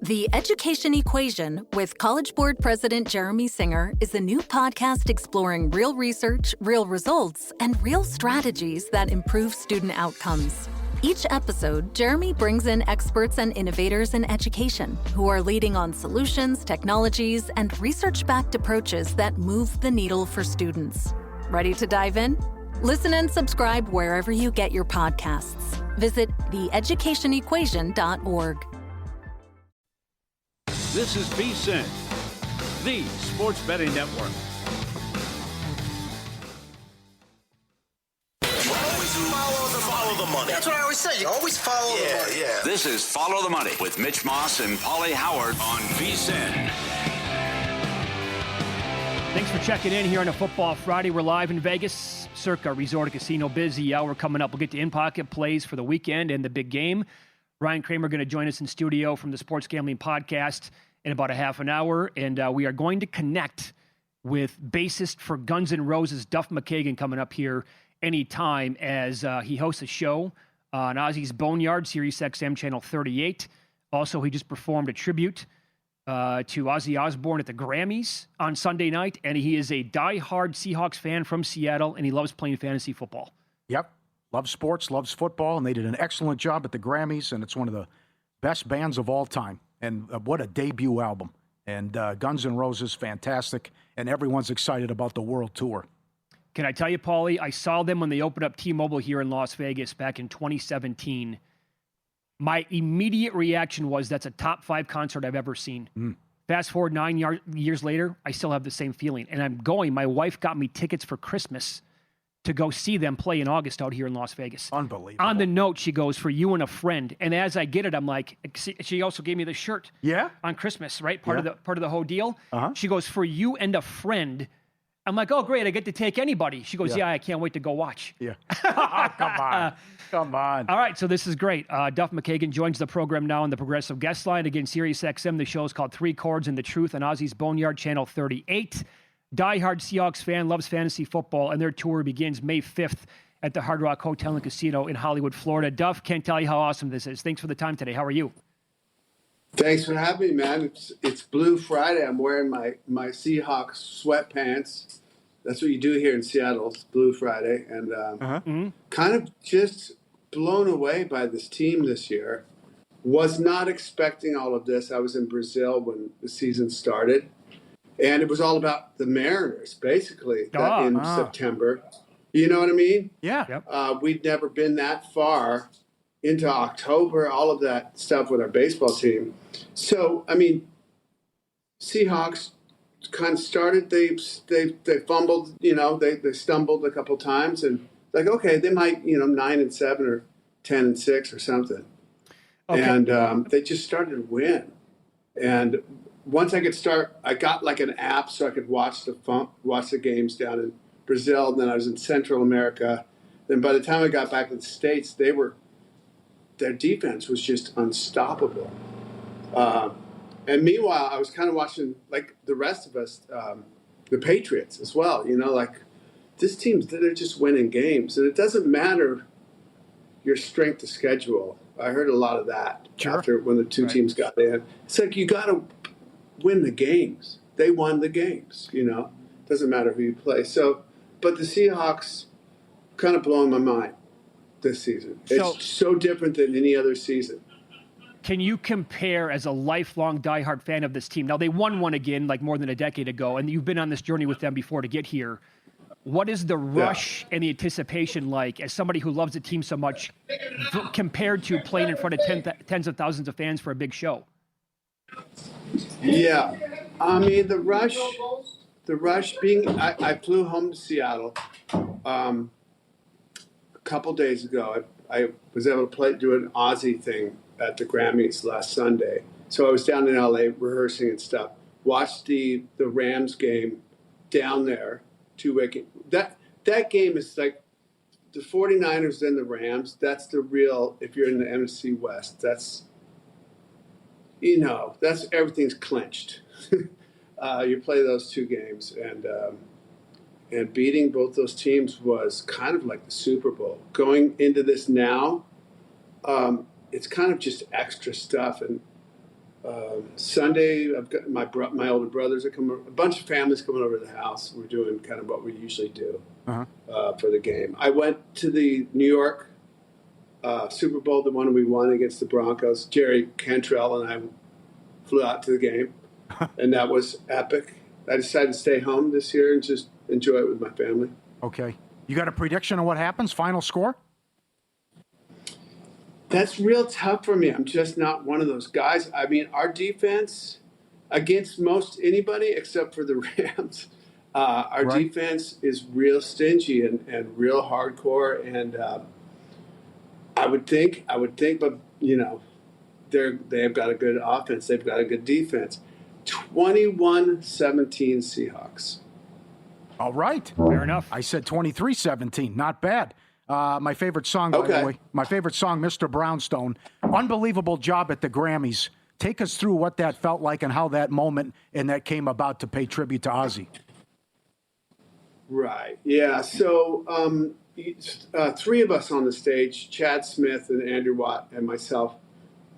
The Education Equation with College Board President Jeremy Singer is a new podcast exploring real research, real results, and real strategies that improve student outcomes. Each episode, Jeremy brings in experts and innovators in education who are leading on solutions, technologies, and research-backed approaches that move the needle for students. Ready to dive in? Listen and subscribe wherever you get your podcasts. Visit theeducationequation.org. This is VSiN, the sports betting network. Always follow the money. That's what I always say. You always follow the money. Yeah. This is Follow the Money with Mitch Moss and Paulie Howard on VSiN. Thanks for checking in here on a Football Friday. We're live in Vegas, Circa Resort and Casino. Busy hour coming up. We'll get to in-pocket plays for the weekend and the big game. Ryan Kramer going to join us in studio from the Sports Gambling Podcast in about a half an hour. And we are going to connect with bassist for Guns N' Roses, Duff McKagan, coming up here anytime as he hosts a show on Ozzy's Boneyard, Sirius XM Channel 38. Also, he just performed a tribute to Ozzy Osbourne at the Grammys on Sunday night. And he is a diehard Seahawks fan from Seattle, and he loves playing fantasy football. Yep. Loves sports, loves football, and they did an excellent job at the Grammys, and it's one of the best bands of all time. And what a debut album. And Guns N' Roses, fantastic, and everyone's excited about the world tour. Can I tell you, Paulie, I saw them when they opened up T-Mobile here in Las Vegas back in 2017. My immediate reaction was, that's a top 5 concert I've ever seen. Fast forward 9 years later, I still have the same feeling. And I'm going. My wife got me tickets for Christmas to go see them play in August out here in Las Vegas. Unbelievable. On the note, she goes, for you and a friend. And as I get it, I'm like, she also gave me the shirt. Yeah? On Christmas, right? Part of the whole deal. Uh-huh. She goes, for you and a friend. I'm like, oh, great, I get to take anybody. She goes, yeah, I can't wait to go watch. Yeah. Come on. Come on. All right, so this is great. Duff McKagan joins the program now on the Progressive Guest Line. Again, Sirius XM, the show is called Three Chords and the Truth on Ozzy's Boneyard, Channel 38. Diehard Seahawks fan, loves fantasy football, and their tour begins May 5th at the Hard Rock Hotel and Casino in Hollywood, Florida. Duff, can't tell you how awesome this is. Thanks for the time today. How are you? Thanks for having me, man. It's Blue Friday. I'm wearing my Seahawks sweatpants. That's what you do here in Seattle. It's Blue Friday. And kind of just blown away by this team this year. Was not expecting all of this. I was in Brazil when the season started. And it was all about the Mariners, basically, in September. You know what I mean? Yeah. Yep. We'd never been that far into October, all of that stuff with our baseball team. So, I mean, Seahawks kind of started, they fumbled, they stumbled a couple times. And like, okay, they might, 9-7 or 10-6 or something. Okay. And they just started to win. And once I could start, I got like an app so I could watch the games down in Brazil. And then I was in Central America. Then by the time I got back to the States, their defense was just unstoppable. And meanwhile, I was kind of watching, like the rest of us, the Patriots as well. Like this team, they're just winning games. And it doesn't matter your strength of schedule. I heard a lot of that after when the two teams got in. It's like you got to win the games. They won the games, Doesn't matter who you play. So, but the Seahawks kind of blowing my mind this season. It's so different than any other season. Can you compare, as a lifelong diehard fan of this team? Now, they won one again like more than a decade ago, and you've been on this journey with them before to get here. What is the rush and the anticipation like as somebody who loves the team so much compared to playing in front of tens of thousands of fans for a big show? Yeah. I mean, the rush being, I flew home to Seattle a couple days ago. I was able to do an Ozzy thing at the Grammys last Sunday. So I was down in LA rehearsing and stuff. Watched the Rams game down there, two-way game. That game is like the 49ers and the Rams. That's the real, if you're in the NFC West, that's everything's clinched. You play those two games, and beating both those teams was kind of like the Super Bowl. Going into this now, it's kind of just extra stuff. And Sunday, I've got my older brothers are coming. A bunch of families coming over to the house. We're doing kind of what we usually do for the game. I went to the New York Super Bowl, the one we won against the Broncos. Jerry Cantrell and I flew out to the game, and that was epic. I decided to stay home this year and just enjoy it with my family. Okay. You got a prediction of what happens? Final score? That's real tough for me. I'm just not one of those guys. I mean, our defense against most anybody except for the Rams, our defense is real stingy and real hardcore. And I would think, but they've got a good offense. They've got a good defense. 21-17 Seahawks. All right. Fair enough. I said 23-17. Not bad. My favorite song, by the way. My favorite song, Mr. Brownstone. Unbelievable job at the Grammys. Take us through what that felt like and how that moment and that came about to pay tribute to Ozzy. Right. Yeah. So three of us on the stage, Chad Smith and Andrew Watt and myself,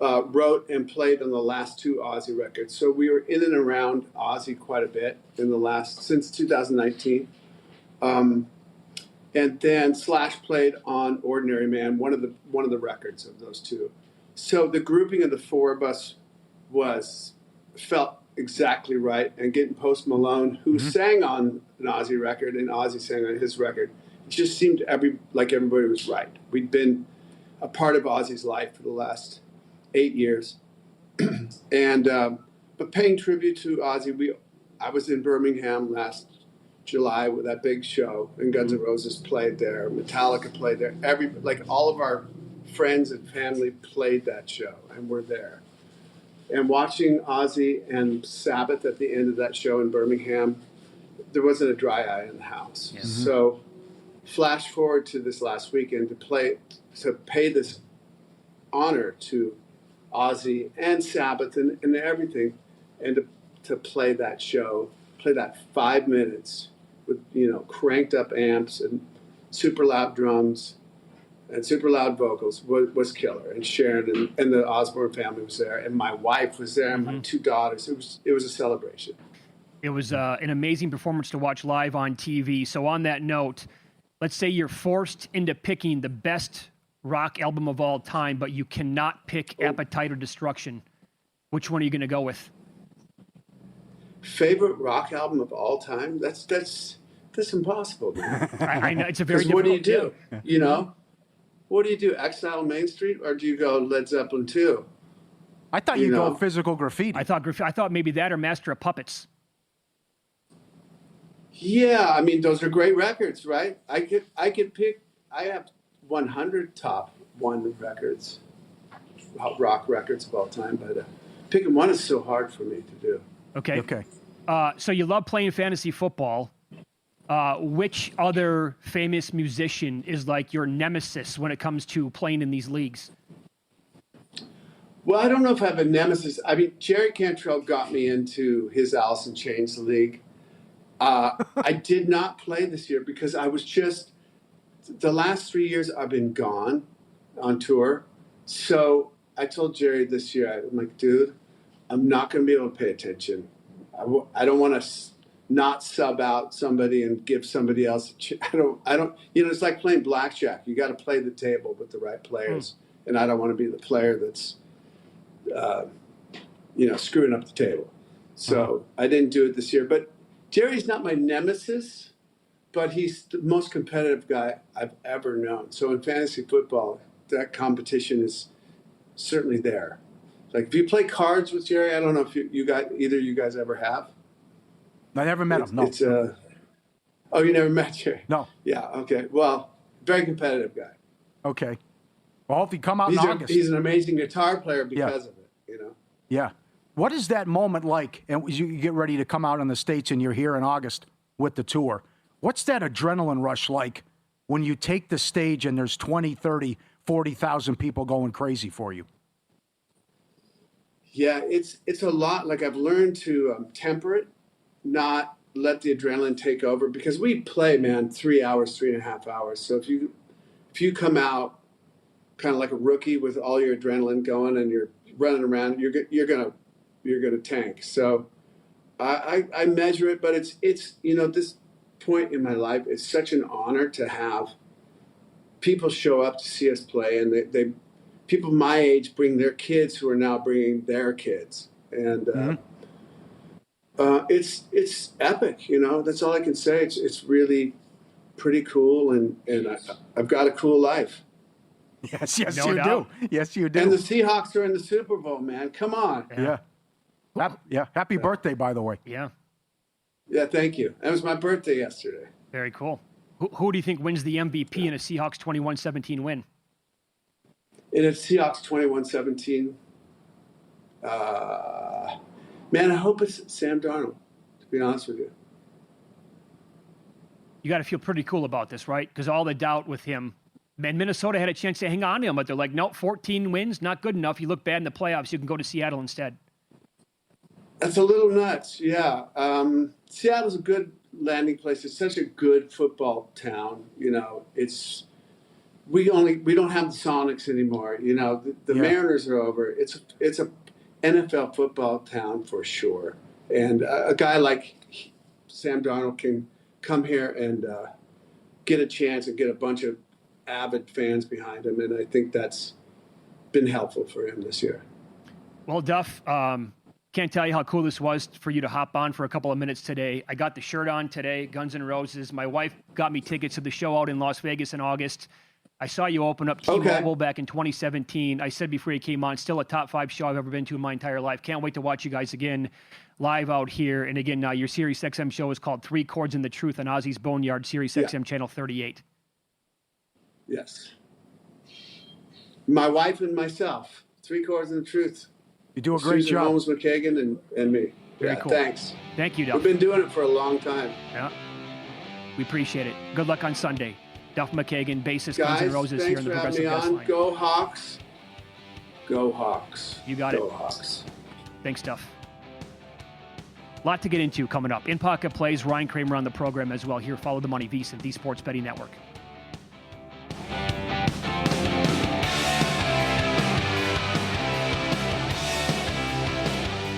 wrote and played on the last two Ozzy records. So we were in and around Ozzy quite a bit since 2019. And then Slash played on Ordinary Man, one of the records of those two. So the grouping of the four of us felt exactly right. And getting Post Malone, who sang on an Ozzy record and Ozzy sang on his record, it just seemed like everybody was right. We'd been a part of Ozzy's life for the last 8 years. And but paying tribute to Ozzy, I was in Birmingham last July with that big show, and Guns N' Roses played there, Metallica played there. All of our friends and family played that show, and we're there. And watching Ozzy and Sabbath at the end of that show in Birmingham, there wasn't a dry eye in the house. Mm-hmm. So, flash forward to this last weekend to pay this honor to Ozzy and Sabbath and everything, and to play that show, play that 5 minutes with cranked up amps and super loud drums and super loud vocals was killer. And Sharon and the Osbourne family was there, and my wife was there, and my two daughters. It was a celebration. It was an amazing performance to watch live on TV. So on that note, let's say you're forced into picking the best rock album of all time, but you cannot pick Appetite or Destruction. Which one are you going to go with? Favorite rock album of all time? That's impossible, man. I know it's a very difficult. What do you do? What do you do? Exile on Main Street, or do you go Led Zeppelin 2? I thought you'd go Physical Graffiti. I thought maybe that or Master of Puppets. Yeah, I mean those are great records, right? I could pick. I have 100 top 1 records, rock records of all time, but picking one is so hard for me to do. Okay. So you love playing fantasy football. Which other famous musician is like your nemesis when it comes to playing in these leagues? Well, I don't know if I have a nemesis. I mean, Jerry Cantrell got me into his Alice in Chains league. I did not play this year because I was the last 3 years I've been gone on tour. So I told Jerry this year, I'm like, dude, I'm not going to be able to pay attention. I don't want to not sub out somebody and give somebody else. I don't. It's like playing blackjack. You got to play the table with the right players, and I don't want to be the player that's, screwing up the table. So I didn't do it this year. But Jerry's not my nemesis, but he's the most competitive guy I've ever known. So in fantasy football, that competition is certainly there. Like if you play cards with Jerry, I don't know if either you guys ever have. I never met him. No. Oh, you never met Jerry? No. Yeah. Okay. Well, very competitive guy. Okay. Well, if you come out in August, he's an amazing guitar player because of it. Yeah. What is that moment like? And you get ready to come out in the States, and you're here in August with the tour. What's that adrenaline rush like when you take the stage and there's 20, 30, 40,000 people going crazy for you? Yeah, it's a lot. Like I've learned to temper it, not let the adrenaline take over, because we play, man, 3 hours, 3.5 hours. So if you come out kind of like a rookie with all your adrenaline going and you're running around, you're gonna to tank. So I measure it, but it's this point in my life, it's such an honor to have people show up to see us play, and they people my age bring their kids who are now bringing their kids, and it's epic. That's all I can say. It's really pretty cool, and I've got a cool life. Yes, No you doubt. do. Yes, you do. And the Seahawks are in the Super Bowl, man. Come on. Yeah. Happy birthday, by the way. Yeah. Yeah, thank you. That was my birthday yesterday. Very cool. Who do you think wins the MVP in a Seahawks 21-17 win? In a Seahawks 21-17, man, I hope it's Sam Darnold, to be honest with you. You got to feel pretty cool about this, right? Because all the doubt with him. Man, Minnesota had a chance to hang on to him, but they're like, no, 14 wins, not good enough. You look bad in the playoffs, you can go to Seattle instead. That's a little nuts, yeah. Seattle's a good landing place. It's such a good football town. We don't have the Sonics anymore. The Mariners are over. It's a NFL football town for sure. And a guy like Sam Darnold can come here and get a chance and get a bunch of avid fans behind him, and I think that's been helpful for him this year. Well, Duff, can't tell you how cool this was for you to hop on for a couple of minutes today. I got the shirt on today, Guns N' Roses. My wife got me tickets to the show out in Las Vegas in August. I saw you open up T-Mobile back in 2017. I said before you came on, still a top 5 show I've ever been to in my entire life. Can't wait to watch you guys again live out here. And again, your Sirius XM show is called 3 Chords and the Truth on Ozzy's Boneyard, Sirius XM Channel 38. Yes. My wife and myself, 3 Chords and the Truth. You do a great Susan job. Holmes McKagan and me. Very cool. Thanks. Thank you, Duff. We've been doing it for a long time. Yeah. We appreciate it. Good luck on Sunday. Duff McKagan, bassist, Guns N' Roses here in the Progressive Guest Line. Go Hawks. Go Hawks. You got it. Go Hawks. Thanks, Duff. A lot to get into coming up. In Pocket Plays, Ryan Kramer on the program as well. Here, Follow the Money, VSiN, the Sports Betting Network.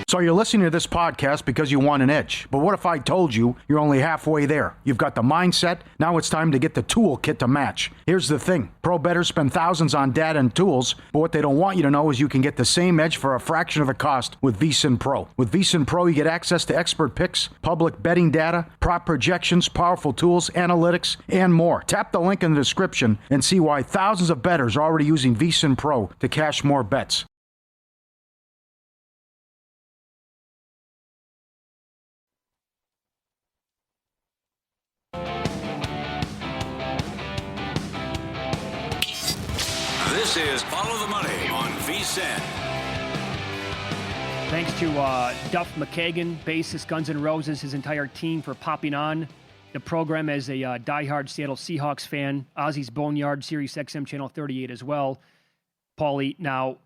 So you're listening to this podcast because you want an edge. But what if I told you you're only halfway there? You've got the mindset. Now it's time to get the toolkit to match. Here's the thing. Pro bettors spend thousands on data and tools, but what they don't want you to know is you can get the same edge for a fraction of the cost with VSiN Pro. With VSiN Pro, you get access to expert picks, public betting data, prop projections, powerful tools, analytics, and more. Tap the link in the description and see why thousands of bettors are already using VSiN Pro to cash more bets. This is Follow the Money on VSiN. Thanks to Duff McKagan, bassist, Guns N' Roses, his entire team for popping on the program as a diehard Seattle Seahawks fan. Ozzy's Boneyard, Sirius XM Channel 38 as well. Paulie, now,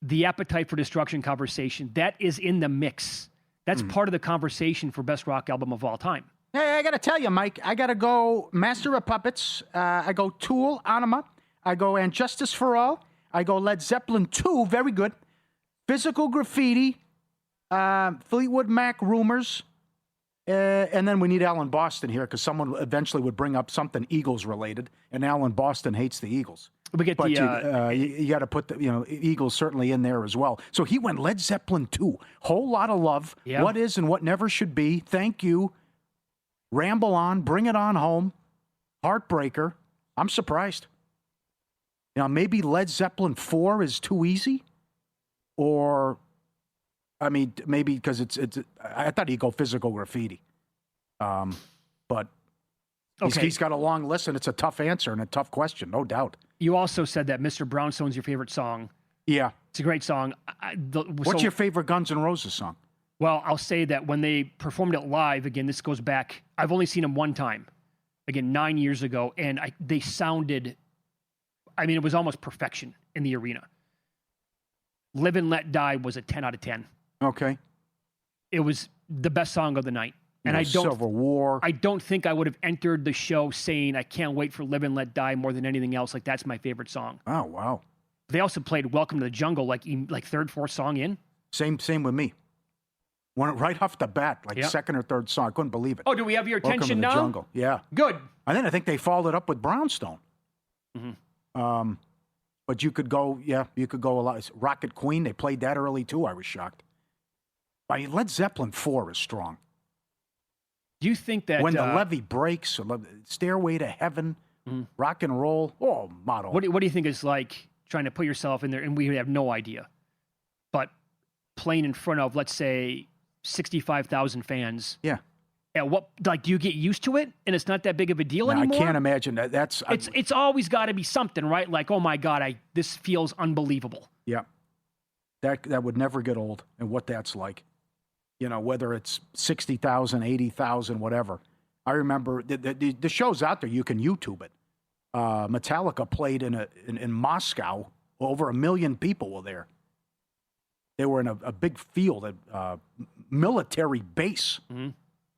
the Appetite for Destruction conversation, that is in the mix. That's part of the conversation for Best Rock Album of All Time. Hey, I got to tell you, Mike, I got to go Master of Puppets. I go Tool, Anima. I go And Justice for All. I go Led Zeppelin 2, very good. Physical Graffiti, Fleetwood Mac, Rumors. And then we need Alan Boston here because someone eventually would bring up something Eagles related, and Alan Boston hates the Eagles. We get But the you got to put the Eagles certainly in there as well. So he went Led Zeppelin 2. Whole lot of love. Yeah. What is and what never should be. Thank you. Ramble on. Bring it on home. Heartbreaker. I'm surprised. Maybe Led Zeppelin 4 is too easy, or, I mean, maybe because it's. I thought he'd go Physical Graffiti, but he's got a long list, and it's a tough answer and a tough question, no doubt. You also said that Mr. Brownstone's your favorite song. Yeah, it's a great song. What's your favorite Guns N' Roses song? Well, I'll say that when they performed it live, again, this goes back. I've only seen them one time, again, 9 years ago, and they sounded. I mean, it was almost perfection in the arena. Live and Let Die was a 10 out of 10. Okay. It was the best song of the night. And Civil War. I don't think I would have entered the show saying I can't wait for Live and Let Die more than anything else. Like, that's my favorite song. Oh, wow. They also played Welcome to the Jungle, like third, fourth song in. Same with me. Went right off the bat, like second or third song. I couldn't believe it. Oh, do we have your attention Welcome to the now? Jungle. Yeah. Good. And then I think they followed it up with Brownstone. Mm-hmm. But you could go a lot. Rocket Queen, they played that early too. I was shocked. I mean, Led Zeppelin 4 is strong. Do you think that When the Levee Breaks, Stairway to Heaven, Rock and Roll, motto. What do you think is like trying to put yourself in there, and we have no idea, but playing in front of, let's say, 65,000 fans. Yeah. And what, like, do you get used to it, and it's not that big of a deal anymore? I can't imagine that. It's always got to be something, right? Like, oh my God, this feels unbelievable. Yeah. That would never get old, and what that's like. You know, whether it's 60,000, 80,000, whatever. I remember the show's out there. You can YouTube it. Metallica played in Moscow. Over 1 million people were there. They were in a big field, a military base. Mm-hmm.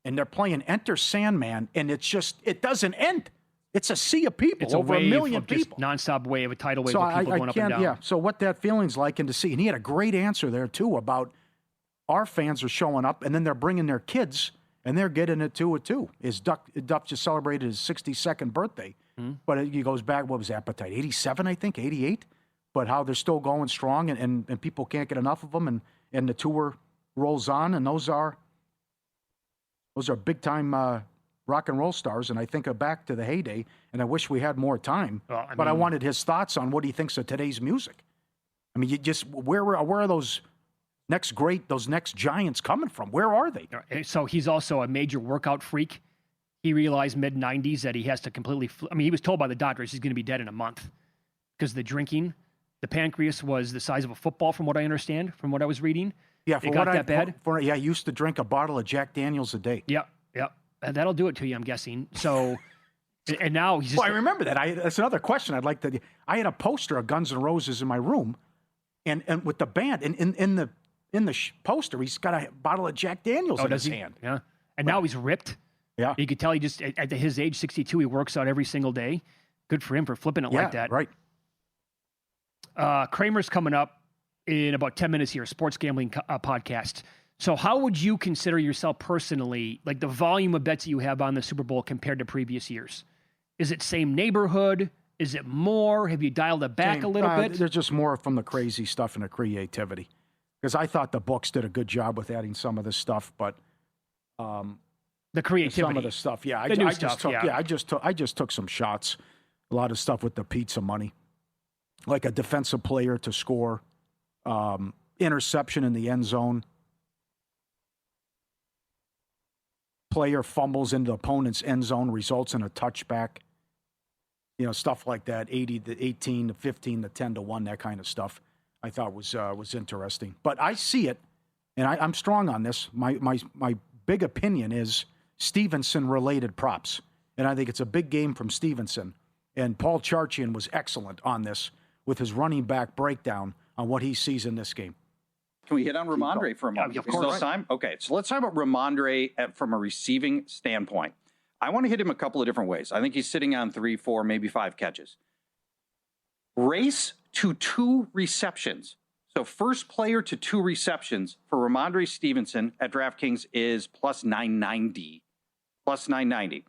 And they're playing Enter Sandman, and it doesn't end. It's a sea of people, It's over a 1 million of just people. nonstop wave, a tidal wave of people going up and down. Yeah, so what that feeling's like, and to see, and he had a great answer there, too, about our fans are showing up, and then they're bringing their kids, and they're getting it too. Duck just celebrated his 62nd birthday, but he goes back, what was Appetite, 87, I think, 88? But how they're still going strong, and people can't get enough of them, and the tour rolls on, and those are big-time rock and roll stars, and I think back to the heyday, and I wish we had more time, but I wanted his thoughts on what he thinks of today's music. I mean, where are those next giants coming from? Where are they? So he's also a major workout freak. He realized mid-90s that he has to completely... he was told by the doctors he's going to be dead in a month because of the drinking. The pancreas was the size of a football, from what I understand, from what I was reading. Yeah, it got that bad. I used to drink a bottle of Jack Daniels a day. Yep. And that'll do it to you, I'm guessing. So, and now he's just... Well, I remember that. That's another question I'd like to... I had a poster of Guns N' Roses in my room, and with the band, and in the poster, he's got a bottle of Jack Daniels in his hand. Yeah. And now he's ripped. Yeah. You could tell he just, at his age, 62, he works out every single day. Good for him for flipping it like that. Right. Kramer's coming up in about 10 minutes here, sports gambling podcast. So how would you consider yourself personally, like the volume of bets that you have on the Super Bowl compared to previous years? Is it same neighborhood? Is it more? Have you dialed it back a little bit? There's just more from the crazy stuff and the creativity. Because I thought the books did a good job with adding some of this stuff, but the creativity, some of the stuff, I just took some shots. A lot of stuff with the pizza money, like a defensive player to score, interception in the end zone, player fumbles into the opponent's end zone, results in a touchback. You know, stuff like that, 80 to 18 to 15 to 10 to 1, that kind of stuff. I thought was interesting. But I see it, and I'm strong on this. My big opinion is Stevenson-related props. And I think it's a big game from Stevenson. And Paul Charchian was excellent on this with his running back breakdown on what he sees in this game. Can we hit on Ramondre for a moment? Yeah, of course. Time? Okay, so let's talk about Ramondre from a receiving standpoint. I want to hit him a couple of different ways. I think he's sitting on 3, 4, maybe 5 catches. Race to 2 receptions. So first player to 2 receptions for Ramondre Stevenson at DraftKings is plus 990. Plus 990.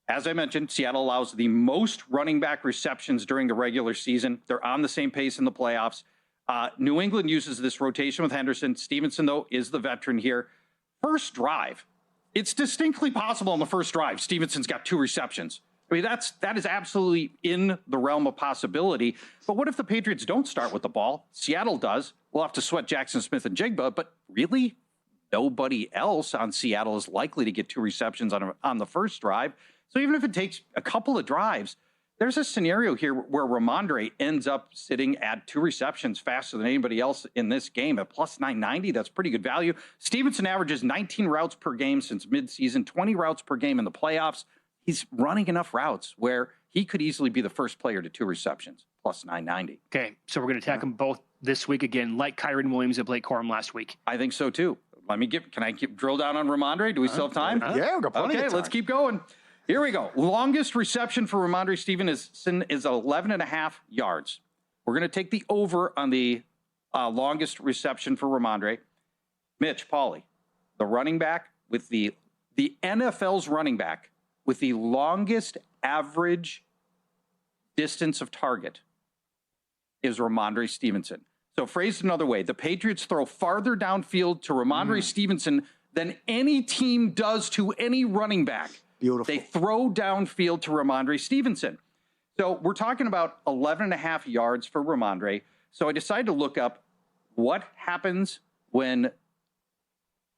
As I mentioned, Seattle allows the most running back receptions during the regular season. They're on the same pace in the playoffs. New England uses this rotation with Henderson. Stevenson, though, is the veteran here. First drive. It's distinctly possible on the first drive Stevenson's got 2 receptions. I mean, that is absolutely in the realm of possibility. But what if the Patriots don't start with the ball? Seattle does. We'll have to sweat Jackson Smith and Jigba, but really nobody else on Seattle is likely to get 2 receptions on the first drive. So even if it takes a couple of drives, there's a scenario here where Ramondre ends up sitting at 2 receptions faster than anybody else in this game at plus 990. That's pretty good value. Stevenson averages 19 routes per game since midseason, 20 routes per game in the playoffs. He's running enough routes where he could easily be the first player to 2 receptions, plus 990. Okay, so we're going to attack them both this week again, like Kyren Williams and Blake Corum last week. I think so, too. Can I drill down on Ramondre? Do we still have time? Yeah, we've got plenty of time. Let's keep going. Here we go. Longest reception for Ramondre Stevenson is 11.5 yards. We're going to take the over on the longest reception for Ramondre. Mitch, Pauly, the running back with the NFL's running back with the longest average distance of target is Ramondre Stevenson. So phrased another way, the Patriots throw farther downfield to Ramondre Stevenson than any team does to any running back. Beautiful. They throw downfield to Ramondre Stevenson. So we're talking about 11 and a half yards for Ramondre. So I decided to look up what happens when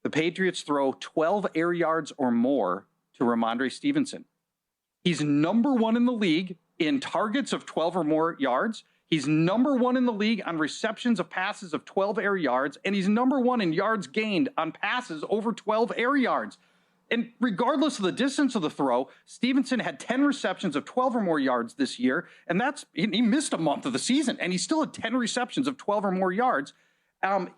the Patriots throw 12 air yards or more to Ramondre Stevenson. He's number one in the league in targets of 12 or more yards. He's number one in the league on receptions of passes of 12 air yards, and he's number one in yards gained on passes over 12 air yards. And regardless of the distance of the throw, Stevenson had 10 receptions of 12 or more yards this year, and he missed a month of the season, and he still had 10 receptions of 12 or more yards.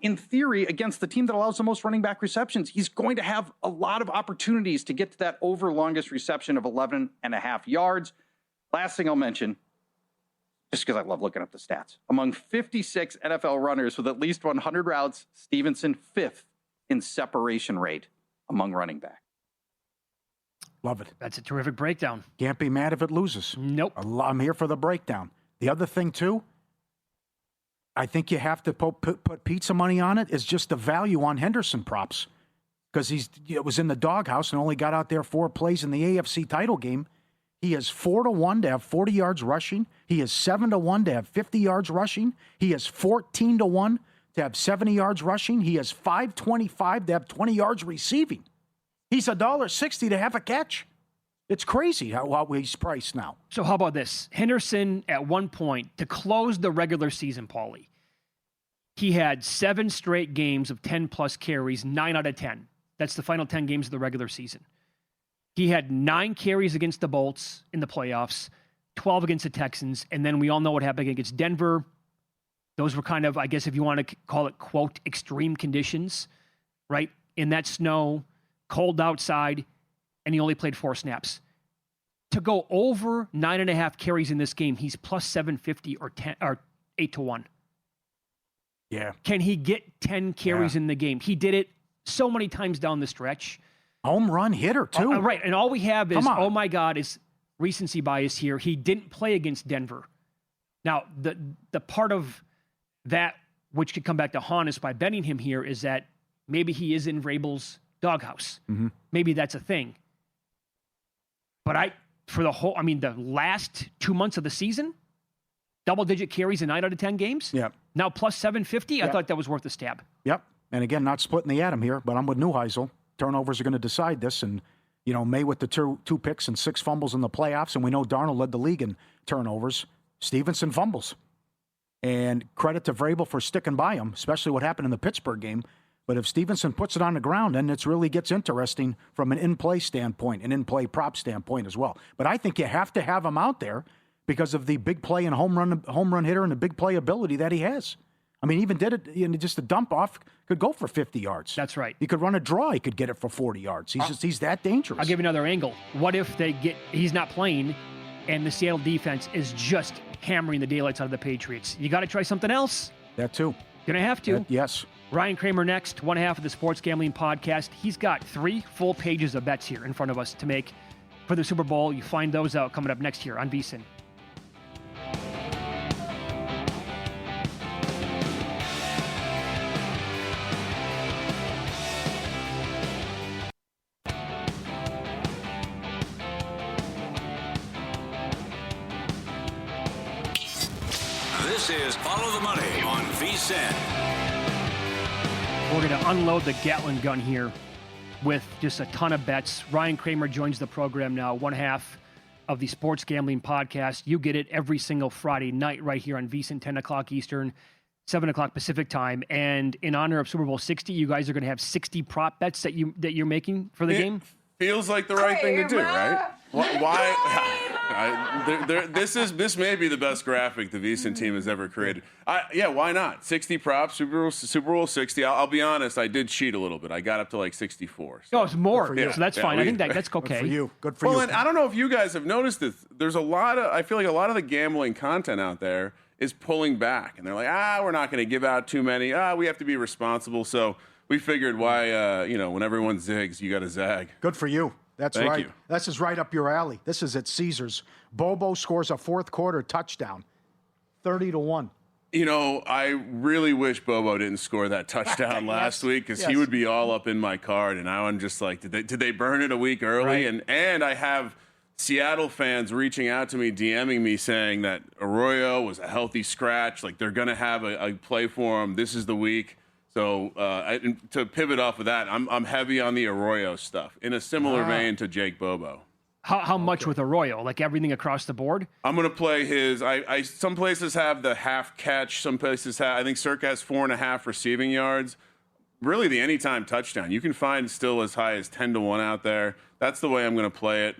In theory, against the team that allows the most running back receptions, he's going to have a lot of opportunities to get to that over longest reception of 11 and a half yards. Last thing I'll mention, just because I love looking up the stats. Among 56 NFL runners with at least 100 routes, Stevenson fifth in separation rate among running backs. Love it. That's a terrific breakdown. Can't be mad if it loses. Nope. I'm here for the breakdown. The other thing, too, I think you have to put pizza money on it, is just the value on Henderson props. Because it was in the doghouse and only got out there 4 plays in the AFC title game. He is 4-1 to have 40 yards rushing. He is 7-1 to have 50 yards rushing. He is 14-1 to have 70 yards rushing. He is 525 to have 20 yards receiving. He's $1.60 to have a catch. It's crazy how he's priced now. So how about this? Henderson, at one point, to close the regular season, Pauly, he had 7 straight games of 10-plus carries, 9 out of 10. That's the final 10 games of the regular season. He had 9 carries against the Bolts in the playoffs, 12 against the Texans, and then we all know what happened against Denver. Those were kind of, I guess if you want to call it, quote, extreme conditions, right? In that snow, cold outside, and he only played 4 snaps. To go over 9.5 carries in this game, he's plus 750 or 8-1. Yeah. Can he get 10 carries in the game? He did it so many times down the stretch. Home run hitter, too. Right, and all we have is, oh my God, is recency bias here. He didn't play against Denver. Now, the part of that which could come back to haunt us by betting him here is that maybe he is in Vrabel's doghouse. Mm-hmm. Maybe that's a thing. But the last 2 months of the season, double-digit carries in 9 out of 10 games. Yeah. Now plus 750. I thought that was worth a stab. Yep. And again, not splitting the atom here, but I'm with Neuheisel. Turnovers are going to decide this. And, May with the two picks and 6 fumbles in the playoffs, and we know Darnold led the league in turnovers. Stevenson fumbles. And credit to Vrabel for sticking by him, especially what happened in the Pittsburgh game. But if Stevenson puts it on the ground, then it really gets interesting from an in-play standpoint, an in-play prop standpoint as well. But I think you have to have him out there because of the big play and home run hitter and the big play ability that he has. I mean, he even did it, just a dump off could go for 50 yards. That's right. He could run a draw. He could get it for 40 yards. He's that dangerous. I'll give you another angle. What if he's not playing and the Seattle defense is just hammering the daylights out of the Patriots? You got to try something else. That too. Gonna have to. Yes. Ryan Kramer next, one half of the Sports Gambling Podcast. He's got 3 full pages of bets here in front of us to make for the Super Bowl. You find those out coming up next here on VSiN. This is Follow the Money on VSiN. We're going to unload the Gatling gun here with just a ton of bets. Ryan Kramer joins the program now, one half of the Sports Gambling Podcast. You get it every single Friday night right here on VSiN, 10 o'clock Eastern, 7 o'clock Pacific time. And in honor of Super Bowl 60, you guys are going to have 60 prop bets that you're making for the game? Feels like the right thing to do, right? Why? This may be the best graphic the VSiN team has ever created. Why not? 60 props, Super Bowl 60. I'll be honest, I did cheat a little bit. I got up to like 64. So. Oh, it's more. So that's fine. I think that's okay. Good for you. Good for you. Well, and I don't know if you guys have noticed this. There's I feel like a lot of the gambling content out there is pulling back. And they're like, we're not going to give out too many. We have to be responsible. So we figured why, when everyone zigs, you got to zag. Good for you. That's Thank right. you. This is right up your alley. This is at Caesars. Bobo scores a fourth quarter touchdown, 30-1. I really wish Bobo didn't score that touchdown last week because he would be all up in my card. And now I'm just like, did they burn it a week early? Right. And I have Seattle fans reaching out to me, DMing me saying that Arroyo was a healthy scratch. Like they're going to have a play for him. This is the week. So to pivot off of that, I'm heavy on the Arroyo stuff in a similar vein to Jake Bobo. How much with Arroyo? Like everything across the board? I'm going to play his. Some places have the half catch. Some places have. I think Circa has 4.5 receiving yards. Really, the anytime touchdown. You can find still as high as 10-1 out there. That's the way I'm going to play it.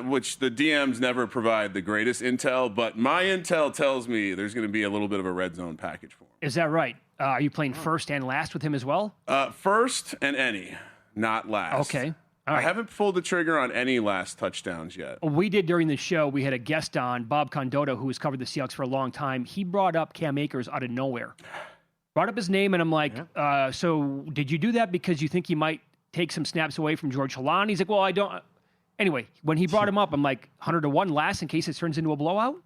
Which the DMs never provide the greatest intel, but my intel tells me there's going to be a little bit of a red zone package for him. Is that right? Are you playing first and last with him as well? First and any, not last. Okay. All right. I haven't pulled the trigger on any last touchdowns yet. We did during the show. We had a guest on, Bob Condotta, who has covered the Seahawks for a long time. He brought up Cam Akers out of nowhere. Brought up his name, and I'm like, so did you do that because you think he might take some snaps away from George Halon? He's like, well, I don't. Anyway, when he brought him up, I'm like, 100-1 last in case it turns into a blowout?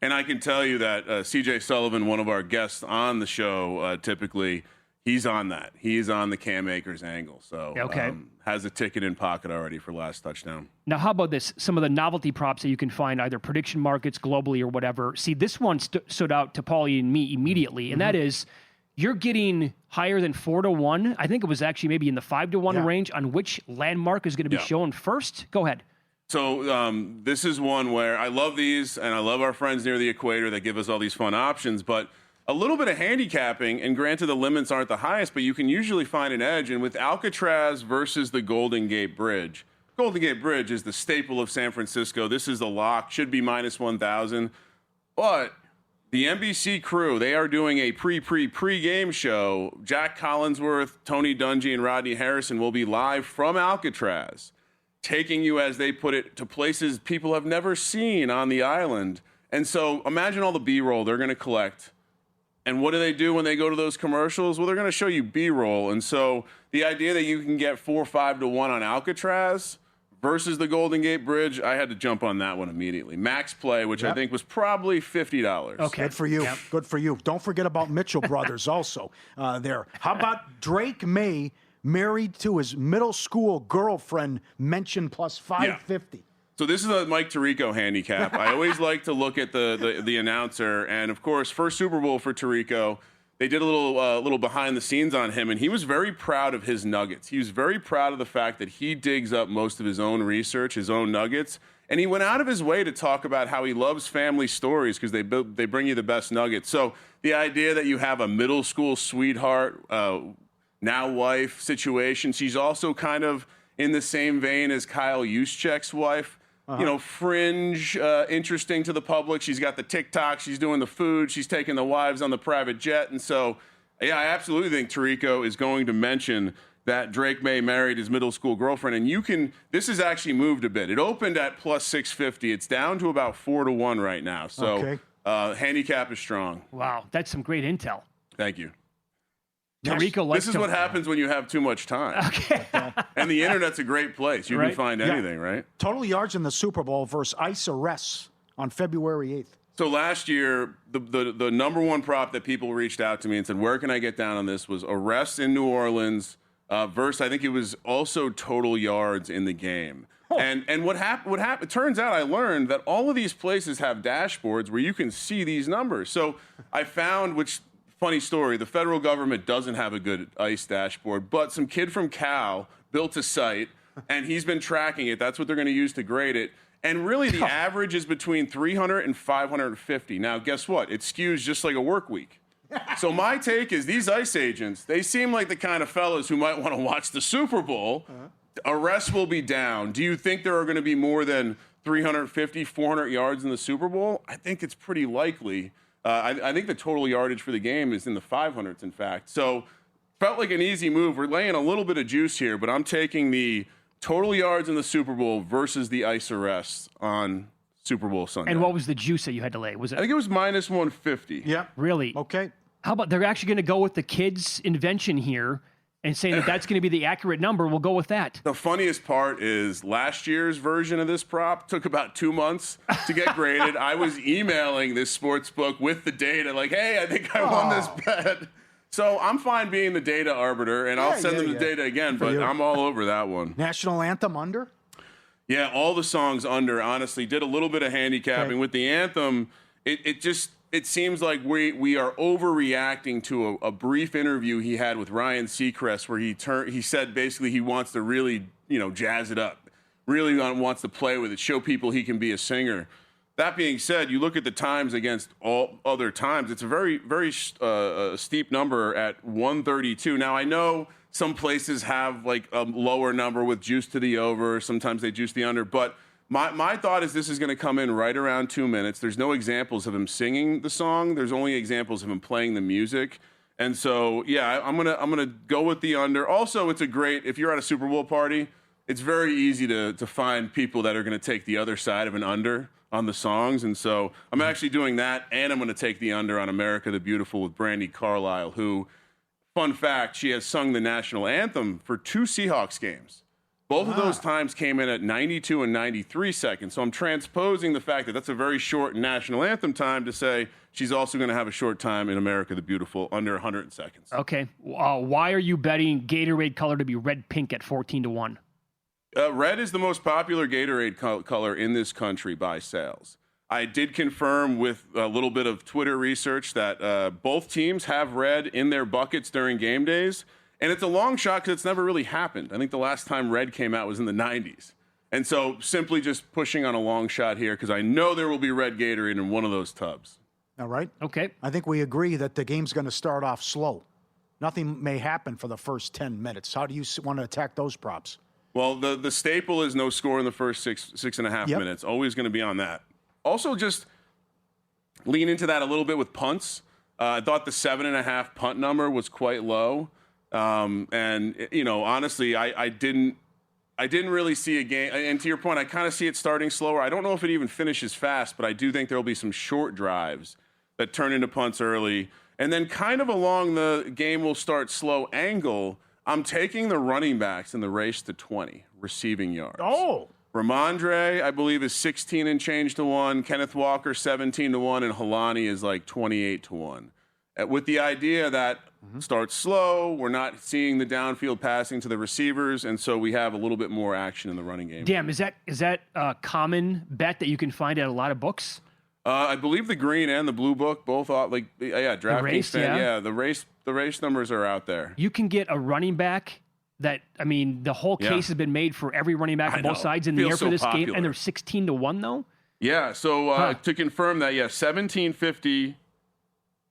And I can tell you that CJ Sullivan, one of our guests on the show, typically, he's on that. He's on the Cam Akers angle. So has a ticket in pocket already for last touchdown. Now, how about this? Some of the novelty props that you can find, either prediction markets globally or whatever. See, this one stood out to Paulie and me immediately, and that is you're getting higher than 4-1. I think it was actually maybe in the 5-1 range on which landmark is going to be shown first. Go ahead. So this is one where I love these, and I love our friends near the equator that give us all these fun options, but a little bit of handicapping, and granted the limits aren't the highest, but you can usually find an edge. And with Alcatraz versus the Golden Gate Bridge, Golden Gate Bridge is the staple of San Francisco. This is the lock, should be minus 1,000. But the NBC crew, they are doing a pre-game show. Jack Collinsworth, Tony Dungy, and Rodney Harrison will be live from Alcatraz, taking you, as they put it, to places people have never seen on the island. And so imagine all the B-roll they're going to collect. And what do they do when they go to those commercials? Well, they're going to show you B-roll. And so the idea that you can get 4-5-1 on Alcatraz versus the Golden Gate Bridge, I had to jump on that one immediately. Max play, which I think was probably $50. Okay. Good for you. Yep. Good for you. Don't forget about Mitchell Brothers also there. How about Drake May married to his middle school girlfriend, mentioned plus 550? Yeah. So this is a Mike Tirico handicap. I always like to look at the announcer, and of course, first Super Bowl for Tirico, they did a little behind the scenes on him, and he was very proud of his nuggets. He was very proud of the fact that he digs up most of his own research, his own nuggets, and he went out of his way to talk about how he loves family stories because they bring you the best nuggets. So the idea that you have a middle school sweetheart, now wife situation, she's also kind of in the same vein as Kyle Juszczyk's wife. Fringe, interesting to the public. She's got the TikTok. She's doing the food. She's taking the wives on the private jet. And so, I absolutely think Tirico is going to mention that Drake May married his middle school girlfriend. And this has actually moved a bit. It opened at plus 650. It's down to about 4-1 right now. So handicap is strong. Wow, that's some great intel. Thank you. Tirico likes this is what happens when you have too much time. Okay. And the internet's a great place. You can find anything, right? Total yards in the Super Bowl versus ice arrests on February 8th. So last year, the number one prop that people reached out to me and said, where can I get down on this, was arrests in New Orleans versus, I think it was also total yards in the game. And what happened? It turns out I learned that all of these places have dashboards where you can see these numbers. So I found, which... Funny story, the federal government doesn't have a good ICE dashboard, but some kid from Cal built a site, and he's been tracking it. That's what they're going to use to grade it. And really, the average is between 300 and 550. Now, guess what? It skews just like a work week. So my take is these ICE agents, they seem like the kind of fellas who might want to watch the Super Bowl. Arrests will be down. Do you think there are going to be more than 350, 400 yards in the Super Bowl? I think it's pretty likely. I think the total yardage for the game is in the 500s, in fact. So felt like an easy move. We're laying a little bit of juice here, but I'm taking the total yards in the Super Bowl versus the ICE arrests on Super Bowl Sunday. And what was the juice that you had to lay? Was I it think it was minus 150. Yeah. really? Okay. How about they're actually going to go with the kids' invention here and saying that that's going to be the accurate number? We'll go with that. The funniest part is last year's version of this prop took about 2 months to get graded. I was emailing this sports book with the data, like, hey, I think I won this bet. So I'm fine being the data arbiter, and I'll send them the data again, but I'm all over that one. National anthem under? Yeah, all the songs under, honestly. Did a little bit of handicapping. With the anthem, it seems like we are overreacting to a brief interview he had with Ryan Seacrest where he said basically he wants to really, jazz it up, really wants to play with it, show people he can be a singer. That being said, you look at the times against all other times, it's a very, very steep number at 132. Now, I know some places have like a lower number with juice to the over. Sometimes they juice the under, but my thought is this is going to come in right around 2 minutes. There's no examples of him singing the song. There's only examples of him playing the music. And so, yeah, I'm gonna go with the under. Also, it's if you're at a Super Bowl party, it's very easy to find people that are going to take the other side of an under on the songs. And so I'm actually doing that, and I'm going to take the under on America the Beautiful with Brandi Carlile, who, fun fact, she has sung the national anthem for 2 Seahawks games. Both of those times came in at 92 and 93 seconds. So I'm transposing the fact that that's a very short national anthem time to say she's also going to have a short time in America the Beautiful, under 100 seconds. Okay. Why are you betting Gatorade color to be red-pink at 14-1? Red is the most popular Gatorade color in this country by sales. I did confirm with a little bit of Twitter research that both teams have red in their buckets during game days. And it's a long shot because it's never really happened. I think the last time red came out was in the 90s. And so simply just pushing on a long shot here because I know there will be red Gatorade in one of those tubs. All right. Okay. I think we agree that the game's going to start off slow. Nothing may happen for the first 10 minutes. How do you want to attack those props? Well, the staple is no score in the first six and a half minutes. Always going to be on that. Also, just lean into that a little bit with punts. I thought the 7.5 punt number was quite low. And honestly, I didn't really see a game. And to your point, I kind of see it starting slower. I don't know if it even finishes fast, but I do think there will be some short drives that turn into punts early. And then kind of along the game will start slow angle. I'm taking the running backs in the race to 20 receiving yards. Oh, Ramondre, I believe, is 16 and change to 1. Kenneth Walker, 17 to 1. And Helani is like 28 to 1. With the idea that starts slow, we're not seeing the downfield passing to the receivers, and so we have a little bit more action in the running game. Damn, is that a common bet that you can find at a lot of books? I believe the green and the blue book both DraftKings fan. Yeah, the race numbers are out there. You can get a running back that, the whole case has been made for every running back on both sides in the air for this game, and they're 16-1 though. Yeah, so to confirm that, 1750.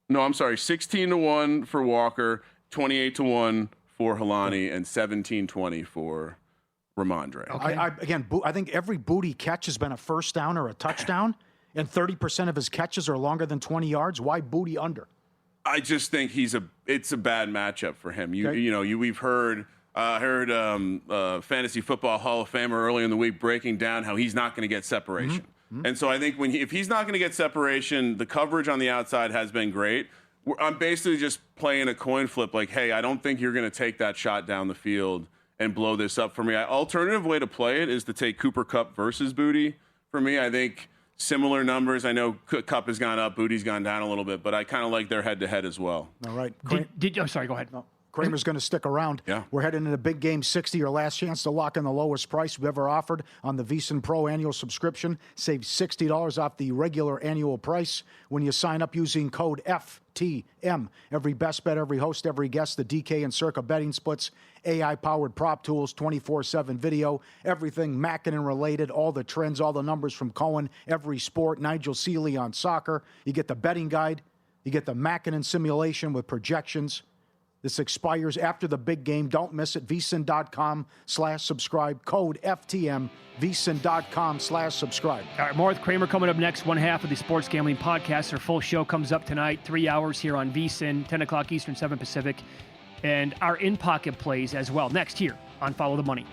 No, I'm sorry, 16-1 for Walker, 28-1 for Helani, and 17-20 for Ramondre. Okay. I think every Booty catch has been a first down or a touchdown, and 30% of his catches are longer than 20 yards. Why Booty under? I just think it's a bad matchup for him. We've heard Fantasy Football Hall of Famer earlier in the week breaking down how he's not going to get separation. Mm-hmm. And so I think if he's not going to get separation, the coverage on the outside has been great. I'm basically just playing a coin flip like, hey, I don't think you're going to take that shot down the field and blow this up for me. Alternative way to play it is to take Cooper Kupp versus Booty. For me, I think similar numbers. I know Kupp has gone up, Booty's gone down a little bit, but I kind of like their head-to-head as well. All right. I'm sorry, go ahead. No. Kramer's going to stick around. Yeah. We're heading into Big Game 60, your last chance to lock in the lowest price we've ever offered on the VSiN Pro annual subscription. Save $60 off the regular annual price when you sign up using code FTM. Every best bet, every host, every guest, the DK and Circa betting splits, AI-powered prop tools, 24/7 video, everything Mackinnon related, all the trends, all the numbers from Cohen, every sport, Nigel Seeley on soccer. You get the betting guide. You get the Mackinnon simulation with projections. This expires after the big game. Don't miss it. VSiN.com/subscribe. Code FTM. VSiN.com/subscribe. All right, more with Kramer coming up next. One half of the Sports Gambling Podcast. Our full show comes up tonight, 3 hours here on VSiN, 10 o'clock Eastern, 7 Pacific. And our in-pocket plays as well. Next here on Follow the Money.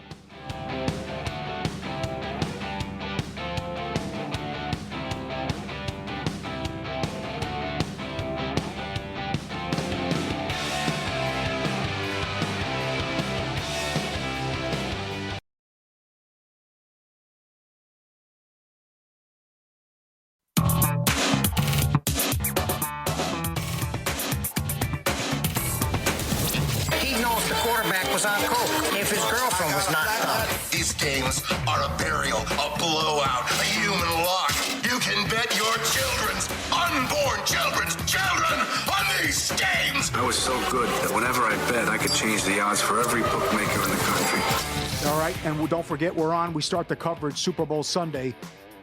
quarterback was on coke, if his girlfriend was knocked up. These games are a burial, a blowout, a human lock. You can bet your unborn children on these games. I was so good that whenever I bet, I could change the odds for every bookmaker in the country. All right, and don't forget, we start the coverage Super Bowl Sunday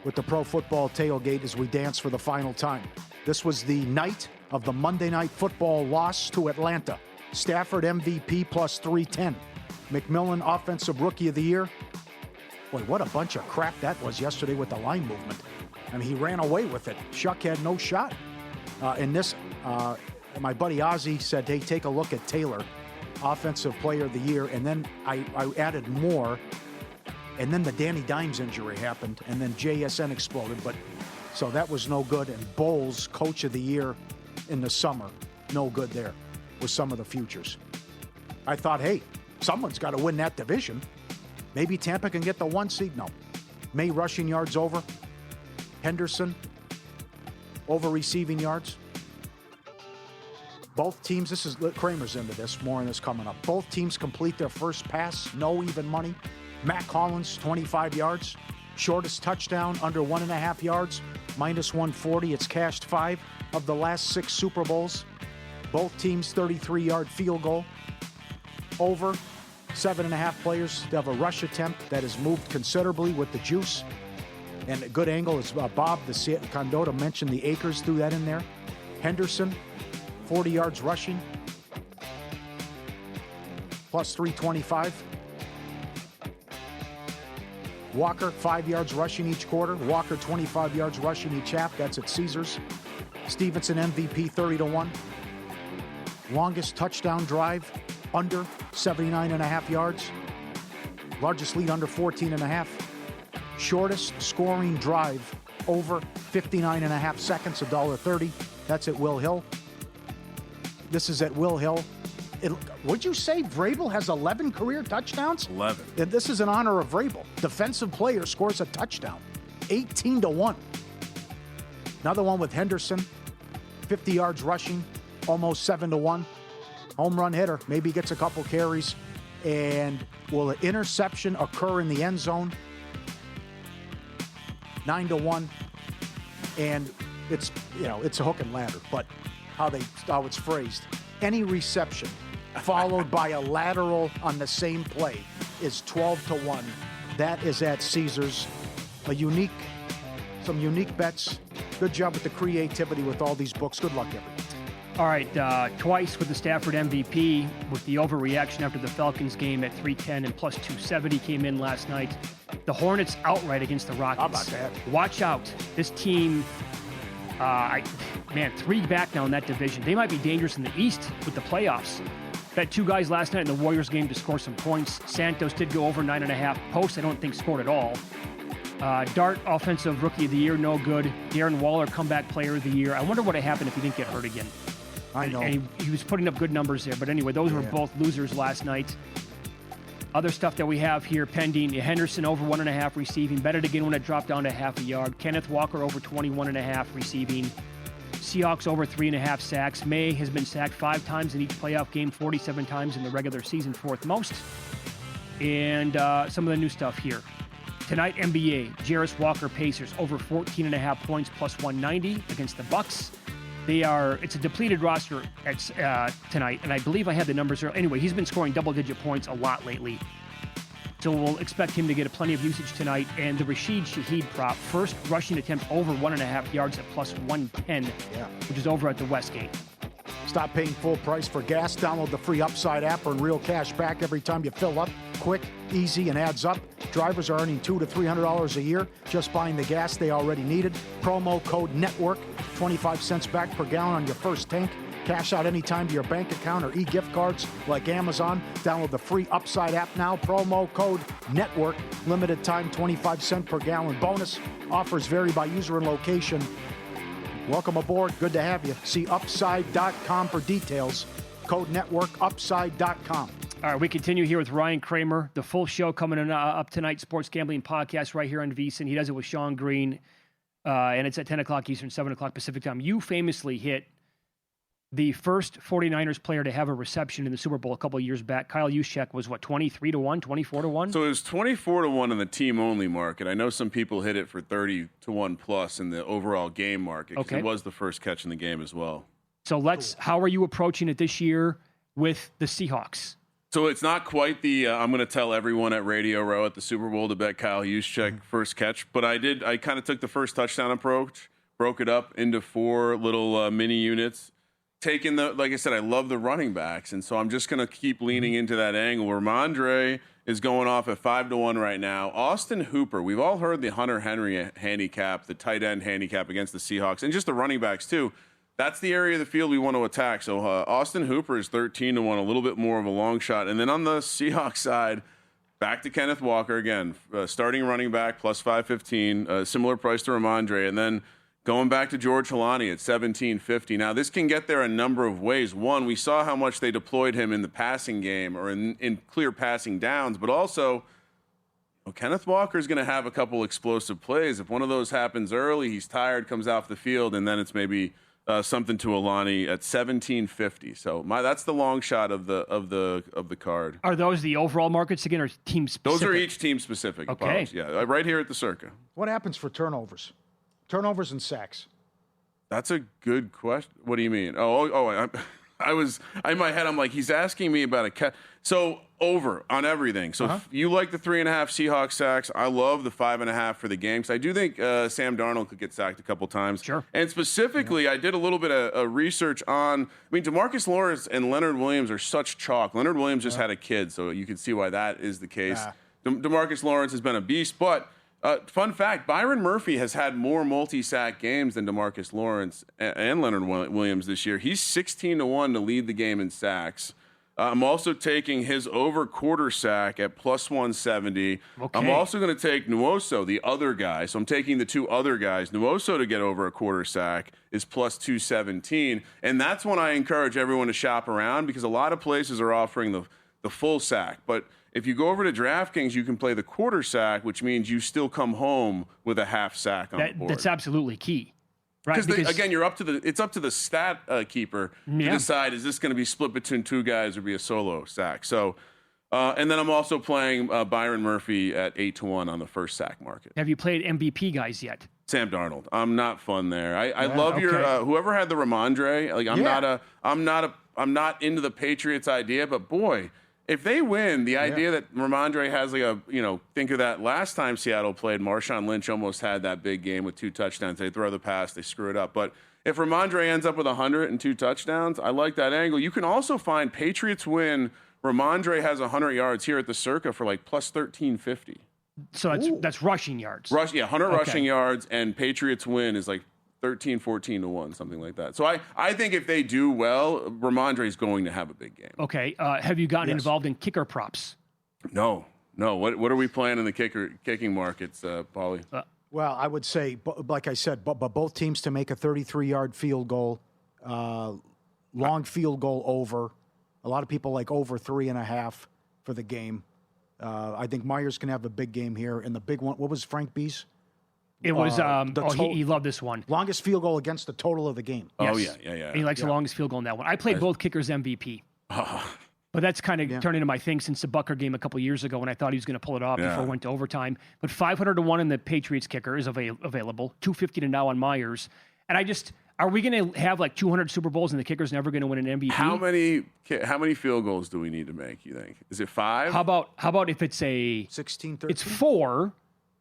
with the Pro Football Tailgate as we dance for the final time. This was the night of the Monday Night Football loss to Atlanta. Stafford MVP plus 310. McMillan Offensive Rookie of the Year. Boy, what a bunch of crap that was yesterday with the line movement. I mean, he ran away with it. Shuck had no shot. In this, my buddy Ozzie said, hey, take a look at Taylor, Offensive Player of the Year. And then I added more. And then the Danny Dimes injury happened. And then JSN exploded. But so that was no good. And Bowles, Coach of the Year in the summer. No good there with some of the futures. I thought, hey, someone's got to win that division. Maybe Tampa can get the 1 seed. No. May rushing yards over. Henderson over receiving yards. Both teams, this is Kramer's into this, more on this coming up. Both teams complete their first pass, no even money. Matt Collins, 25 yards. Shortest touchdown, under 1.5 yards, minus 140. It's cashed 5 of the last 6 Super Bowls. Both teams, 33-yard field goal. Over 7.5 players. They have a rush attempt that has moved considerably with the juice. And a good angle is Bob, the Condota mentioned the Akers, threw that in there. Henderson, 40 yards rushing, plus 325. Walker, 5 yards rushing each quarter. Walker, 25 yards rushing each half. That's at Caesars. Stevenson, MVP, 30-1. Longest touchdown drive, under 79.5 yards. Largest lead, under 14.5. Shortest scoring drive, over 59.5 seconds, $1.30. That's at Will Hill. This is at Will Hill. Would you say Vrabel has 11 career touchdowns? 11. And this is in honor of Vrabel. Defensive player scores a touchdown. 18-1. Another one with Henderson. 50 yards rushing, almost 7-1. Home run hitter. Maybe gets a couple carries. And will an interception occur in the end zone? 9-1, and it's a hook and ladder, but how it's phrased. Any reception followed by a lateral on the same play is 12-1. That is at Caesars. Some unique bets. Good job with the creativity with all these books. Good luck, everyone. All right, twice with the Stafford MVP, with the overreaction after the Falcons game at 310 and plus 270 came in last night. The Hornets outright against the Rockets. How about that? Watch out. This team, 3 back now in that division. They might be dangerous in the East with the playoffs. Bet 2 guys last night in the Warriors game to score some points. Santos did go over 9.5. Post, I don't think, scored at all. Dart, Offensive Rookie of the Year, no good. Darren Waller, Comeback Player of the Year. I wonder what would happen if he didn't get hurt again. I know. And he was putting up good numbers there. But anyway, those were both losers last night. Other stuff that we have here pending. Henderson over 1.5 receiving. Bet it again when it dropped down to half a yard. Kenneth Walker over 21.5 receiving. Seahawks over 3.5 sacks. May has been sacked 5 times in each playoff game, 47 times in the regular season, 4th most. And some of the new stuff here. Tonight, NBA, Jarris Walker Pacers over 14.5 points plus 190 against the Bucks. It's a depleted roster tonight, and I believe I had the numbers there. Anyway, he's been scoring double-digit points a lot lately. So we'll expect him to get plenty of usage tonight. And the Rashid Shaheed prop, first rushing attempt over 1.5 yards at plus 110, which is over at the Westgate. Stop paying full price for gas. Download the free Upside app, earn real cash back every time you fill up. Quick, easy, and adds up. Drivers are earning $200 to $300 a year just buying the gas they already needed. Promo code NETWORK, 25 cents back per gallon on your first tank. Cash out anytime to your bank account or e-gift cards like Amazon. Download the free Upside app now. Promo code NETWORK. Limited time, 25 cent per gallon bonus. Offers vary by user and location. Welcome aboard. Good to have you. See Upside.com for details. Code NETWORK, Upside.com. All right, we continue here with Ryan Kramer. The full show coming up tonight, Sports Gambling Podcast right here on VSiN. He does it with Sean Green, and it's at 10 o'clock Eastern, 7 o'clock Pacific time. You famously hit the first 49ers player to have a reception in the Super Bowl a couple of years back, Kyle Juszczyk, was what, 23-1, 24-1? So it was 24-1 in the team-only market. I know some people hit it for 30-1 plus in the overall game market because it was the first catch in the game as well. So how are you approaching it this year with the Seahawks? So it's not quite the I'm going to tell everyone at Radio Row at the Super Bowl to bet Kyle Juszczyk first catch, but I kind of took the first touchdown approach, broke it up into 4 little mini units. Taking like I said, I love the running backs, and so I'm just going to keep leaning into that angle. Ramondre is going off at 5-1 right now. Austin Hooper, we've all heard the Hunter Henry handicap, the tight end handicap against the Seahawks, and just the running backs too. That's the area of the field we want to attack. So Austin Hooper is 13-1, a little bit more of a long shot. And then on the Seahawks side, back to Kenneth Walker again, starting running back plus 515, similar price to Ramondre, and then going back to George Holani at 1750. Now, this can get there a number of ways. One, we saw how much they deployed him in the passing game or in clear passing downs, but also Kenneth Walker is going to have a couple explosive plays. If one of those happens early, he's tired, comes off the field, and then it's maybe something to Alani at 1750. So that's the long shot of the card. Are those the overall markets again, or team specific? Those are each team specific. Okay. Yeah, right here at the Circa. What happens for turnovers? Turnovers and sacks. That's a good question. What do you mean? I was in my head. I'm like, he's asking me about a cat. So over on everything. So if you like the 3.5 Seahawks sacks, I love the 5.5 for the game. So I do think Sam Darnold could get sacked a couple times. Sure. And specifically, I did a little bit of research on. I mean, DeMarcus Lawrence and Leonard Williams are such chalk. Leonard Williams just had a kid, so you can see why that is the case. DeMarcus Lawrence has been a beast, but. Fun fact, Byron Murphy has had more multi-sack games than DeMarcus Lawrence and Leonard Williams this year. He's 16-1 to lead the game in sacks. I'm also taking his over quarter sack at plus 170. Okay. I'm also going to take Nwosu, the other guy. So I'm taking the 2 other guys. Nwosu to get over a quarter sack is plus 217. And that's when I encourage everyone to shop around because a lot of places are offering the full sack. But if you go over to DraftKings, you can play the quarter sack, which means you still come home with a half sack on the board. That's absolutely key, right? Because again, it's up to the stat keeper to decide, is this going to be split between 2 guys or be a solo sack? So, and then I'm also playing Byron Murphy at 8-1 on the first sack market. Have you played MVP guys yet? Sam Darnold. I'm not fun there. I love your whoever had the Ramondre. Like I'm not into the Patriots idea, but boy. If they win, the idea that Ramondre has think of that last time Seattle played, Marshawn Lynch almost had that big game with 2 touchdowns. They throw the pass, they screw it up. But if Ramondre ends up with 102 touchdowns, I like that angle. You can also find Patriots win, Ramondre has 100 yards here at the Circa for like plus 1350. So that's rushing yards. 100 rushing yards, and Patriots win is like 13-14-1, something like that. So I think if they do well, Ramondre is going to have a big game. Okay. Have you gotten involved in kicker props? No. What are we playing in the kicking markets, Paulie? Well, I would say, like I said, but both teams to make a 33-yard field goal, long field goal over. A lot of people like over 3.5 for the game. I think Myers can have a big game here. And the big one, what was Frank B's? It was, he loved this one. Longest field goal against the total of the game. Yes. Oh, yeah. He likes the longest field goal in that one. I played both kickers MVP. But that's kind of turned into my thing since the Bucker game a couple years ago when I thought he was going to pull it off before it went to overtime. But 500-1 in the Patriots kicker is available. 250 to now on Myers. And are we going to have like 200 Super Bowls and the kicker's never going to win an MVP? How many field goals do we need to make, you think? Is it 5? How about if it's 16-13? It's 4.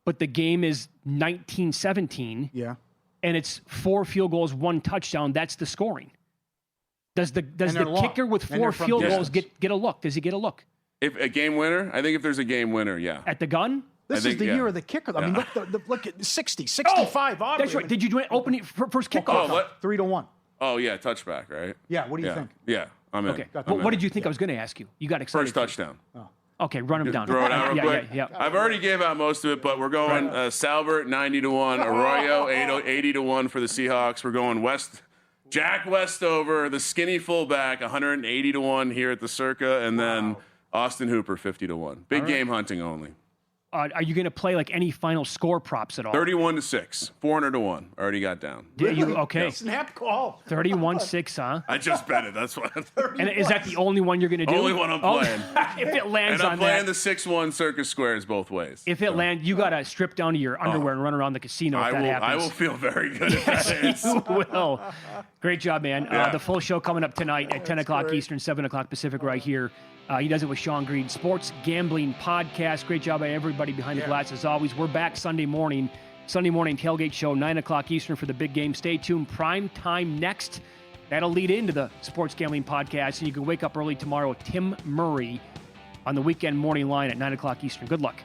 But the game is 19-17. Yeah. And it's 4 field goals, 1 touchdown. That's the scoring. Does the kicker with 4 field goals get a look? Does he get a look? If a game winner? I think if there's a game winner, yeah. At the gun? This is the year of the kicker. I mean, look at 60, 65. Oh, that's right. Did you do it opening first kickoff? 3-1. Oh, yeah, touchback, right? Yeah, what do you think? Yeah, I'm in. Okay. What did you think I was going to ask you? You got excited. First touchdown. Oh. Okay, run him down. Throw it out real quick. Yeah. I've already gave out most of it, but we're going Salbert 90-1, Arroyo 80-1 for the Seahawks. We're going Jack Westover, the skinny fullback, 180-1 here at the Circa, and then Austin Hooper 50-1. Big game hunting only. Are you going to play like any final score props at all? 31-6, 400-1. Already got down. Did you? Okay. Snap call. 31-6, huh? I just bet it. That's what. And is that the only one you're going to do? Only one I'm playing. If it lands And I'm on playing that. the 6-1 circus squares both ways. If it lands, you got to strip down to your underwear and run around the casino if that happens. I will feel very good if that is. You will. Great job, man. Yeah. The full show coming up tonight at 10 o'clock Eastern, 7 o'clock Pacific right here. He does it with Sean Green. Sports Gambling Podcast. Great job by everybody behind the glass as always. We're back Sunday morning tailgate show, 9 o'clock Eastern for the big game. Stay tuned. Prime time next. That'll lead into the Sports Gambling Podcast. And you can wake up early tomorrow with Tim Murray on the weekend morning line at 9 o'clock Eastern. Good luck.